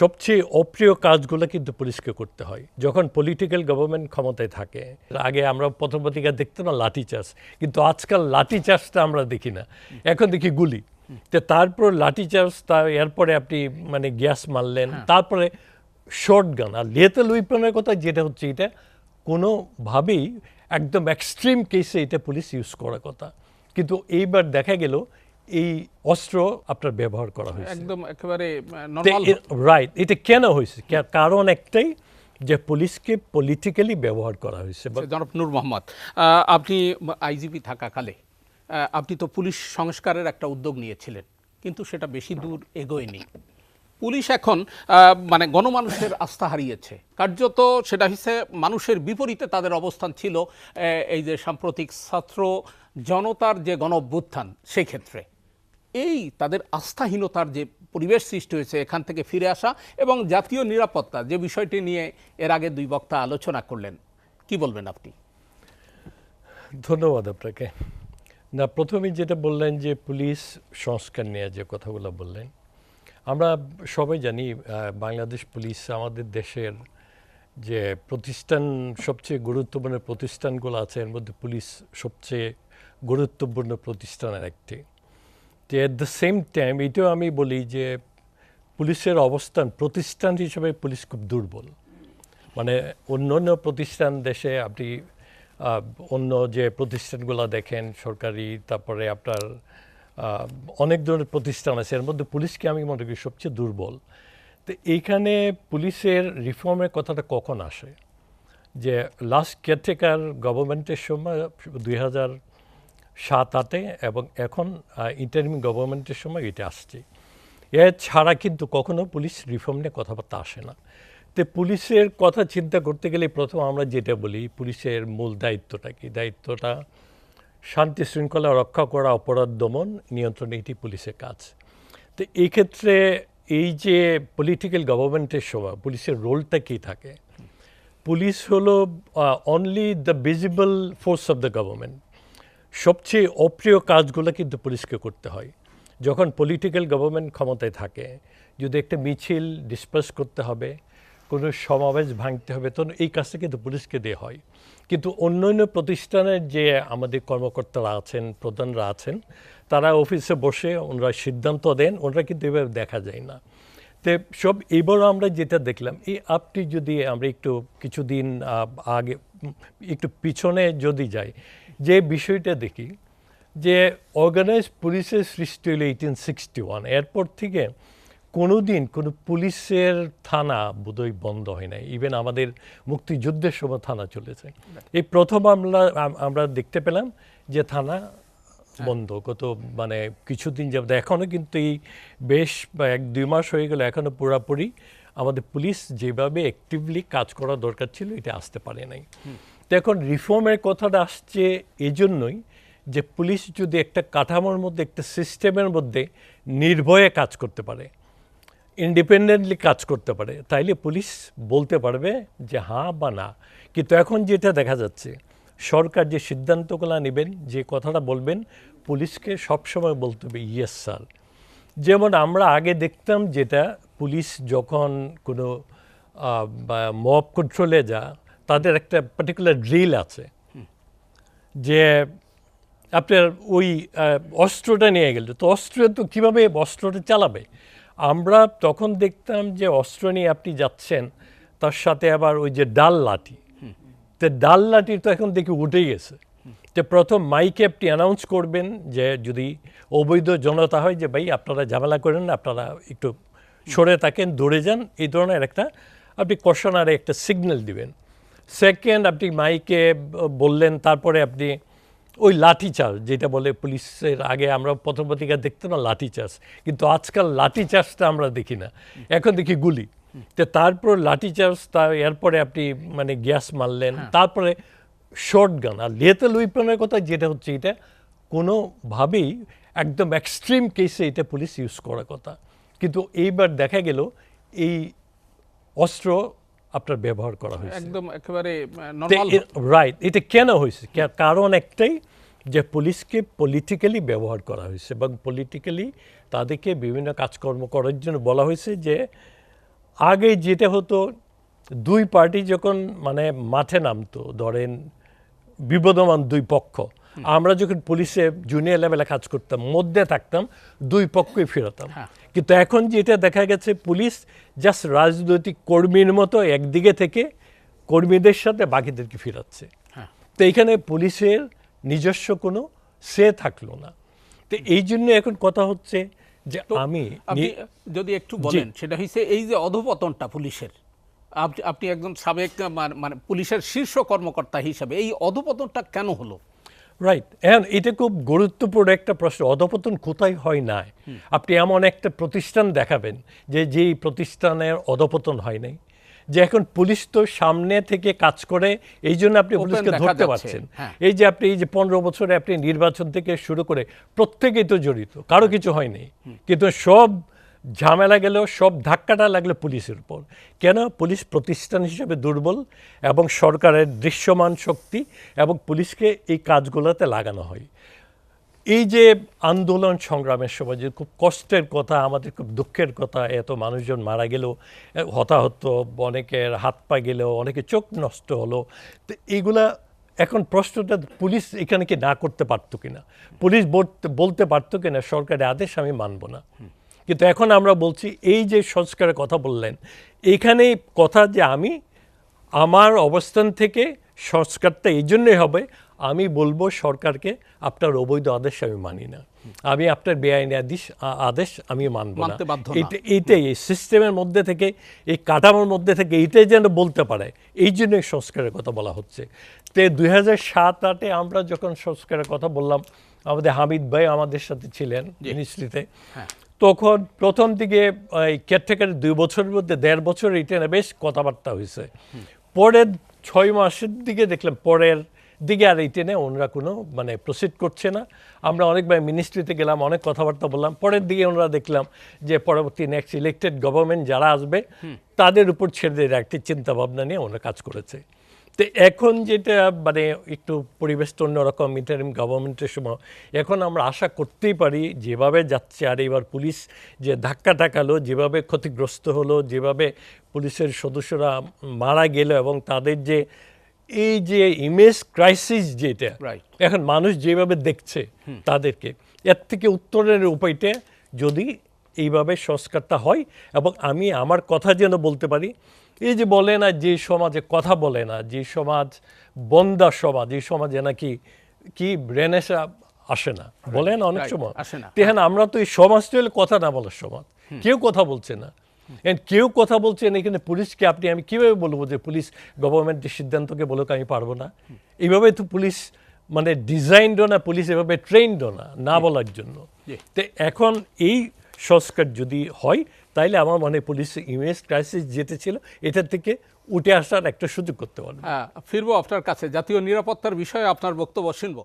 সবচেয়ে অপ্রিয় কাজগুলো কিন্তু পুলিশকে করতে হয় যখন পলিটিক্যাল গভর্নমেন্ট ক্ষমতায় থাকে। আগে আমরা প্রথম পত্রিকা দেখতাম না লাঠিচার্জ, কিন্তু আজকাল লাঠিচার্জটা আমরা দেখি না, এখন দেখি গুলি। তো তারপর লাঠিচার্জ, এরপরে আপনি মানে গ্যাস মারলেন, তারপরে শর্ট গান আর লেথাল উইপনের কথা যেটা হচ্ছে, এটা কোনোভাবেই একদম এক্সট্রিম কেসে এটা পুলিশ ইউজ করার কথা, কিন্তু এইবার দেখা গেল এই অস্ত্র আপনার ব্যবহার করা হয়েছে একদম একেবারে নরমাল। রাইট, এটা কেন হয়েছে? কারণ একটাই, যে পুলিশকে পলিটিক্যালি ব্যবহার করা হয়েছে। জনাব নূর মোহাম্মদ, আপনি আইজিপি থাকাকালে আপনি তো পুলিশ সংস্কারের একটা উদ্যোগ নিয়েছিলেন, কিন্তু সেটা বেশি দূর এগোয়নি। পুলিশ এখন মানে গণমানুষের আস্থা হারিয়েছে কার্যত। সেটা হচ্ছে মানুষের বিপরীতে তাদের অবস্থান ছিল এই যে সাম্প্রতিক ছাত্র জনতার যে গণ অভ্যুত্থান, সেক্ষেত্রে এই তাদের আস্থাহীনতার যে পরিবেশ সৃষ্টি হয়েছে, এখান থেকে ফিরে আসা এবং জাতীয় নিরাপত্তা যে বিষয়টি নিয়ে এর আগে দুই বক্তা আলোচনা করলেন, কি বলবেন আপনি? ধন্যবাদ আপনাকে। না, প্রথমেই যেটা বললেন যে পুলিশ সংস্কার নিয়ে যে কথাগুলো বললেন, আমরা সবাই জানি বাংলাদেশ পুলিশ আমাদের দেশের যে প্রতিষ্ঠান, সবচেয়ে গুরুত্বপূর্ণ প্রতিষ্ঠানগুলো আছে এর মধ্যে পুলিশ সবচেয়ে গুরুত্বপূর্ণ প্রতিষ্ঠানের একটি। তো অ্যাট দ্য সেম টাইম এটাও আমি বলি যে পুলিশের অবস্থান প্রতিষ্ঠান হিসেবে পুলিশ খুব দুর্বল। মানে অন্য প্রতিষ্ঠান দেশে আপনি অন্য যে প্রতিষ্ঠানগুলো দেখেন সরকারি, তারপরে আপনার অনেক ধরনের প্রতিষ্ঠান আছে, এর মধ্যে পুলিশকে আমি মনে করি সবচেয়ে দুর্বল। তো এইখানে পুলিশের রিফর্মের কথাটা কখন আসে? যে লাস্ট কেয়ারটেকার গভর্নমেন্টের সময় 2007-08 এবং এখন ইন্টারিম গভর্নমেন্টের সময় এটা আসছে। এছাড়া কিন্তু কখনো পুলিশ রিফর্ম নিয়ে কথাবার্তা আসে না। তো পুলিশের কথা চিন্তা করতে গেলে প্রথম আমরা যেটা বলি, পুলিশের মূল দায়িত্বটা কি? দায়িত্বটা শান্তি শৃঙ্খলা রক্ষা করা, অপরাধ দমন নিয়ন্ত্রণ, এটি পুলিশের কাজ। তো এই ক্ষেত্রে এই যে পলিটিক্যাল গভর্নমেন্টের সময় পুলিশের রোলটা কী থাকে? পুলিশ হলো only the visible force of the government. সবচেয়ে অপ্রিয় কাজগুলো কিন্তু পুলিশকে করতে হয় যখন পলিটিক্যাল গভর্নমেন্ট ক্ষমতায় থাকে। যদি একটা মিছিল ডিসপার্স করতে হবে, কোনো সমাবেশ ভাঙতে হবে, তখন এই কাজটা কিন্তু পুলিশকে দেওয়া হয়। কিন্তু অন্যান্য প্রতিষ্ঠানের যে আমাদের কর্মকর্তারা আছেন, প্রধানরা আছেন, তারা অফিসে বসে ওনারা সিদ্ধান্ত দেন, ওনারা কিন্তু এভাবে দেখা যায় না। তো সব এবারও আমরা যেটা দেখলাম, এই আপনি যদি আমরা একটু কিছুদিন আগে একটু পিছনে যদি যাই, যে বিষয়টা দেখি যে অর্গানাইজ পুলিশের সৃষ্টি হলো 1861, এরপর থেকে কোনো দিন কোনো পুলিশের থানা বোধহয় বন্ধ হয় নাই। ইভেন আমাদের মুক্তিযুদ্ধের সময় থানা চলেছে। এই প্রথম আমরা দেখতে পেলাম যে থানা বন্ধ কত মানে কিছুদিন যাবত। এখনও কিন্তু এই বেশ 1-2 মাস হয়ে গেল, এখনও পুরোপুরি আমাদের পুলিশ যেভাবে অ্যাক্টিভলি কাজ করা দরকার ছিল এটা আসতে পারে নাই। তো এখন রিফর্মের কথাটা আসছে এই জন্যই যে পুলিশ যদি একটা কাঠামোর মধ্যে, একটা সিস্টেমের মধ্যে নির্ভয়ে কাজ করতে পারে, ইন্ডিপেন্ডেন্টলি কাজ করতে পারে, তাইলে পুলিশ বলতে পারবে যে হ্যাঁ বা না। কিন্তু এখন যেটা দেখা যাচ্ছে, সরকার যে সিদ্ধান্তগুলো নেবেন, যে কথাটা বলবেন, পুলিশকে সবসময় বলতে হবে ইয়েস স্যার। যেমন আমরা আগে দেখতাম যেটা, পুলিশ যখন কোনো মব কন্ট্রোলে যা, তাদের একটা পার্টিকুলার ড্রিল আছে যে আপনার ওই অস্ত্রটা নিয়ে গেল, তো অস্ত্র তো কীভাবে অস্ত্রটা চালাবে। আমরা তখন দেখতাম যে অস্ত্র নিয়ে আপনি যাচ্ছেন, তার সাথে আবার ওই যে ডাল লাঠি, তো ডাল লাঠি তো এখন দেখি উঠেই গেছে। তো প্রথম মাইকে আপনি অ্যানাউন্স করবেন যে যদি অবৈধ জনতা হয় যে ভাই আপনারা ঝামেলা করেন না, আপনারা একটু সরে থাকেন, দৌড়ে যান, এই ধরনের একটা আপনি কষানারে একটা সিগন্যাল দিবেন। সেকেন্ড, আপনি মাইকে বললেন, তারপরে আপনি ওই লাঠিচার্জ যেটা বলে পুলিশের, আগে আমরা প্রথম পত্রিকা দেখতাম না লাঠিচার্জ, কিন্তু আজকাল লাঠিচার্জটা আমরা দেখি না, এখন দেখি গুলি। তো তারপর লাঠিচার্জ, এরপরে আপনি মানে গ্যাস মারলেন, তারপরে শর্ট গান আর লেথাল উইপনের কথা যেটা হচ্ছে, এটা কোনোভাবেই একদম এক্সট্রিম কেসে এটা পুলিশ ইউজ করার কথা, কিন্তু এইবার দেখা গেল এই অস্ত্র আপনার ব্যবহার করা হয়েছে একদম একেবারে নরমাল। রাইট, এটা কেন হয়েছে? কারণ একটাই, যে পুলিশকে পলিটিক্যালি ব্যবহার করা হয়েছে এবং পলিটিক্যালি তাদেরকে বিভিন্ন কাজকর্ম করার জন্য বলা হয়েছে যে আগে যেটা হতো, দুই পার্টি যখন মানে মাঠে নামতো, ধরেন বিবদমান দুই পক্ষ, আমরা যখন পুলিশে জুনিয়র লেভেলে কাজ করতাম, মধ্যে থাকতাম, দুই পক্ষই ফেরতাম। কিন্তু এখন যেটা দেখা গেছে, পুলিশ জাস্ট রাজনৈতিক কর্মীর মতো একদিকে থেকে কর্মীদের সাথে বাকিদেরকে ফেরাচ্ছে। তো এইখানে পুলিশের নিজস্ব কোনো সে থাকলো না। তো এই জন্য এখন কথা হচ্ছে যে আপনি যদি একটু বলেন, সেটা হচ্ছে এই যে অধপতনটা পুলিশের, আপনি একজন সাবেক মানে পুলিশের শীর্ষ কর্মকর্তা হিসাবে এই অধপতনটা কেন হলো? রাইট, এখন এটা খুব গুরুত্বপূর্ণ একটা প্রশ্ন। অধপতন কোথায় হয় নাই? আপনি এমন একটা প্রতিষ্ঠান দেখাবেন যে যেই প্রতিষ্ঠানের অধপতন হয় নাই, যে এখন পুলিশ তো সামনে থেকে কাজ করে, এই জন্য আপনি পুলিশকে ধরতে পারছেন। এই যে আপনি এই যে 15 বছরে আপনি নির্বাচন থেকে শুরু করে প্রত্যেকেই তো জড়িত, কারো কিছু হয়নি, কিন্তু সব ঝামেলা গেল, সব ধাক্কাটা লাগলো পুলিশের উপর। কেন? পুলিশ প্রতিষ্ঠান হিসেবে দুর্বল এবং সরকারের দৃশ্যমান শক্তি এবং পুলিশকে এই কাজগুলোতে লাগানো হয়। এই যে আন্দোলন সংগ্রামের সময় যে খুব কষ্টের কথা, আমাদের খুব দুঃখের কথা, এত মানুষজন মারা গেল, হতাহত, অনেকের হাত পা গেল, অনেকে চোখ নষ্ট হলো। তো এইগুলা এখন প্রশ্নটা, পুলিশ এখানে কি না করতে পারতো কিনা, পুলিশ বলতে পারতো কিনা সরকারের আদেশ আমি মানব না। কিন্তু এখন আমরা বলছি, এই যে সংস্কারের কথা বললেন, এখানে কথা যে আমি আমার অবস্থান থেকে সংস্কারটা এই জন্যই হবে, আমি বলবো সরকারকে আপনার অবৈধ আদেশ আমি মানি না, আমি আপনার বেআইনি আদেশ আমি মানব না। এইটাই এই সিস্টেমের মধ্যে থেকে, এই কাঠামোর মধ্যে থেকে এইটাই যেন বলতে পারে, এই জন্যই সংস্কারের কথা বলা হচ্ছে। তো 2007-08-এ আমরা যখন সংস্কারের কথা বললাম, আমাদের হামিদ ভাই আমাদের সাথে ছিলেন মিনিস্ট্রিতে, তখন প্রথম দিকে এই কেয়ারটেকারের 2 বছরের মধ্যে 1.5 বছর এটা বেশ কথাবার্তা হয়েছে। পরের 6 মাসের দিকে দেখলাম, পরের দিকে আর এই টেনে ওনারা কোনো মানে প্রসিড করছে না। আমরা অনেকবার মিনিস্ট্রিতে গেলাম, অনেক কথাবার্তা বললাম, পরের দিকে ওনারা দেখলাম যে পরবর্তী নেক্সট ইলেক্টেড গভর্নমেন্ট যারা আসবে তাদের উপর ছেড়ে দিয়ে একটি চিন্তা ভাবনা নিয়ে ওনারা কাজ করেছে। তো এখন যেটা মানে একটু পরিবেশটা অন্যরকম, ইন্টারিম গভর্নমেন্টের সময়, এখন আমরা আশা করতেই পারি যেভাবে যাচ্ছে, আর এবার পুলিশ যে ধাক্কা টাকালো, যেভাবে ক্ষতিগ্রস্ত হলো, যেভাবে পুলিশের সদস্যরা মারা গেল, এবং তাদের যে এই যে ইমেজ ক্রাইসিস যেটা এখন মানুষ যেভাবে দেখছে তাদেরকে, এর থেকে উত্তরের উপায়টা যদি এইভাবে সংস্কারটা হয়, এবং আমি আমার কথা যেন বলতে পারি, এই যে বলে না যে সমাজে কথা বলে না, যে সমাজ বন্দা সমাজ, এই সমাজে নাকি কি রেনেসা আসে না, বলে না অনেক সময়। দেখেন আমরা তো এই সমাজটা হলে কথা না বলার সমাজ, কেউ কথা বলছে না। কেউ কথা বলছেন এখানে, পুলিশকে আমি কীভাবে বলবো যে পুলিশ গভর্নমেন্টের সিদ্ধান্তকে বলুক, আমি পারবো না? এইভাবে তো পুলিশ মানে ডিজাইনডও না, পুলিশ এভাবে ট্রেইনডও না, না বলার জন্য। তো এখন এই সংস্কার যদি হয়, তাইলে আমার মনে হয় পুলিশ ইমেজ ক্রাইসিস যেটা ছিল এটার থেকে উঠে আসার একটা সুযোগ করতে পারবে। ফিরবো আপনার কাছে, জাতীয় নিরাপত্তার বিষয়ে আপনার বক্তব্য শুনবো।